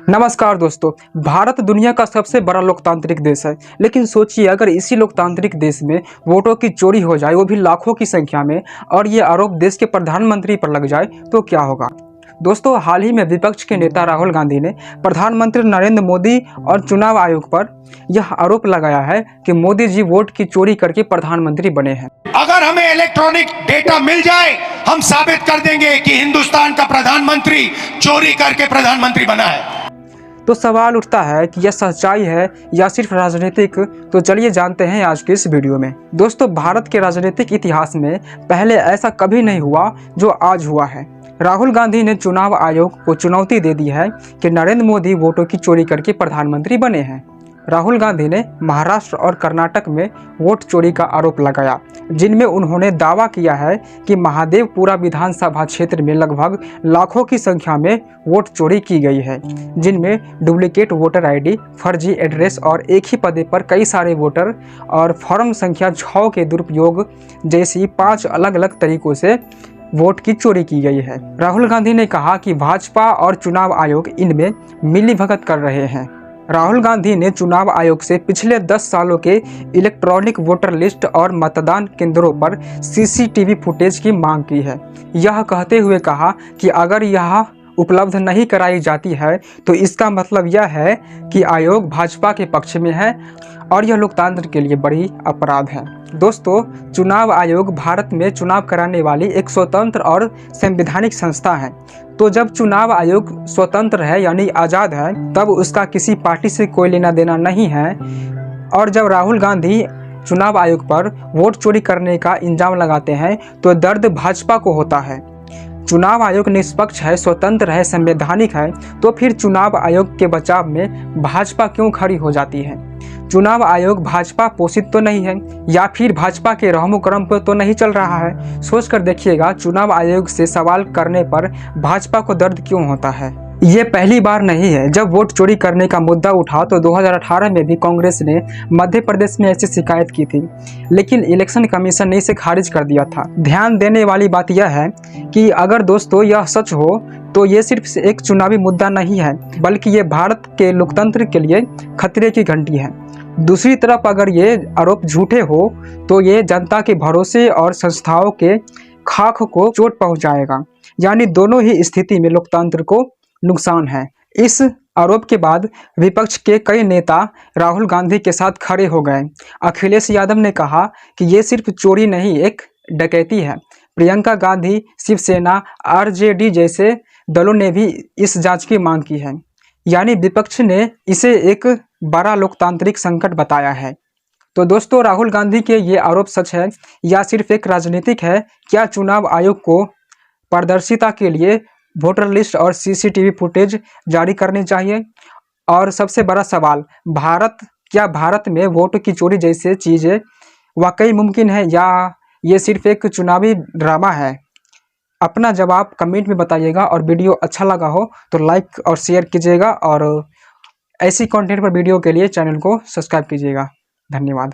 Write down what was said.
नमस्कार दोस्तों। भारत दुनिया का सबसे बड़ा लोकतांत्रिक देश है, लेकिन सोचिए अगर इसी लोकतांत्रिक देश में वोटों की चोरी हो जाए, वो भी लाखों की संख्या में, और ये आरोप देश के प्रधानमंत्री पर लग जाए तो क्या होगा। दोस्तों, हाल ही में विपक्ष के नेता राहुल गांधी ने प्रधानमंत्री नरेंद्र मोदी और चुनाव आयोग पर यह आरोप लगाया है कि मोदी जी वोट की चोरी करके प्रधानमंत्री बने हैं। अगर हमें इलेक्ट्रॉनिक डेटा मिल जाए, हम साबित कर देंगे कि हिंदुस्तान का प्रधानमंत्री चोरी करके प्रधानमंत्री बना है। तो सवाल उठता है कि यह सच्चाई है या सिर्फ राजनीतिक। तो चलिए जानते हैं आज के इस वीडियो में। दोस्तों, भारत के राजनीतिक इतिहास में पहले ऐसा कभी नहीं हुआ जो आज हुआ है। राहुल गांधी ने चुनाव आयोग को चुनौती दे दी है कि नरेंद्र मोदी वोटों की चोरी करके प्रधानमंत्री बने हैं। राहुल गांधी ने महाराष्ट्र और कर्नाटक में वोट चोरी का आरोप लगाया, जिनमें उन्होंने दावा किया है कि महादेवपुरा विधानसभा क्षेत्र में लगभग लाखों की संख्या में वोट चोरी की गई है, जिनमें डुप्लीकेट वोटर आईडी, फर्जी एड्रेस और एक ही पते पर कई सारे वोटर और फॉर्म संख्या 6 के दुरुपयोग जैसी 5 अलग अलग तरीकों से वोट की चोरी की गई है। राहुल गांधी ने कहा कि भाजपा और चुनाव आयोग इनमें मिलीभगत कर रहे हैं। राहुल गांधी ने चुनाव आयोग से पिछले 10 सालों के इलेक्ट्रॉनिक वोटर लिस्ट और मतदान केंद्रों पर सीसीटीवी फुटेज की मांग की है। यह कहते हुए कहा कि अगर यह उपलब्ध नहीं कराई जाती है तो इसका मतलब यह है कि आयोग भाजपा के पक्ष में है और यह लोकतंत्र के लिए बड़ी अपराध है। दोस्तों, चुनाव आयोग भारत में चुनाव कराने वाली एक स्वतंत्र और संवैधानिक संस्था है। तो जब चुनाव आयोग स्वतंत्र है यानी आज़ाद है, तब उसका किसी पार्टी से कोई लेना देना नहीं है। और जब राहुल गांधी चुनाव आयोग पर वोट चोरी करने का इल्जाम लगाते हैं तो दर्द भाजपा को होता है। चुनाव आयोग निष्पक्ष है, स्वतंत्र है, संवैधानिक है, तो फिर चुनाव आयोग के बचाव में भाजपा क्यों खड़ी हो जाती है। चुनाव आयोग भाजपा पोषित तो नहीं है या फिर भाजपा के रहमो करम पर तो नहीं चल रहा है। सोचकर देखिएगा, चुनाव आयोग से सवाल करने पर भाजपा को दर्द क्यों होता है। ये पहली बार नहीं है। जब वोट चोरी करने का मुद्दा उठा तो 2018 में भी कांग्रेस ने मध्य प्रदेश में ऐसी शिकायत की थी, लेकिन इलेक्शन कमीशन ने इसे खारिज कर दिया था। ध्यान देने वाली बात यह है कि अगर दोस्तों यह सच हो तो ये सिर्फ एक चुनावी मुद्दा नहीं है, बल्कि ये भारत के लोकतंत्र के लिए खतरे की घंटी है। दूसरी तरफ अगर ये आरोप झूठे हो तो ये जनता के भरोसे और संस्थाओं के खाक को चोट पहुंचाएगा, यानी दोनों ही स्थिति में लोकतंत्र को नुकसान है। इस आरोप के बाद विपक्ष के कई नेता राहुल गांधी के साथ खड़े हो गए। अखिलेश यादव ने कहा कि ये सिर्फ चोरी नहीं, एक डकैती है। प्रियंका गांधी, शिवसेना, आरजेडी जैसे दलों ने भी इस जांच की मांग की है, यानी विपक्ष ने इसे एक बड़ा लोकतांत्रिक संकट बताया है। तो दोस्तों, राहुल गांधी के ये आरोप सच है या सिर्फ एक राजनीतिक है? क्या चुनाव आयोग को पारदर्शिता के लिए वोटर लिस्ट और सीसीटीवी फुटेज जारी करनी चाहिए? और सबसे बड़ा सवाल, क्या भारत में वोट की चोरी जैसे चीज़ें वाकई मुमकिन है या ये सिर्फ एक चुनावी ड्रामा है? अपना जवाब कमेंट में बताइएगा और वीडियो अच्छा लगा हो तो लाइक और शेयर कीजिएगा और ऐसी कंटेंट पर वीडियो के लिए चैनल को सब्सक्राइब कीजिएगा। धन्यवाद।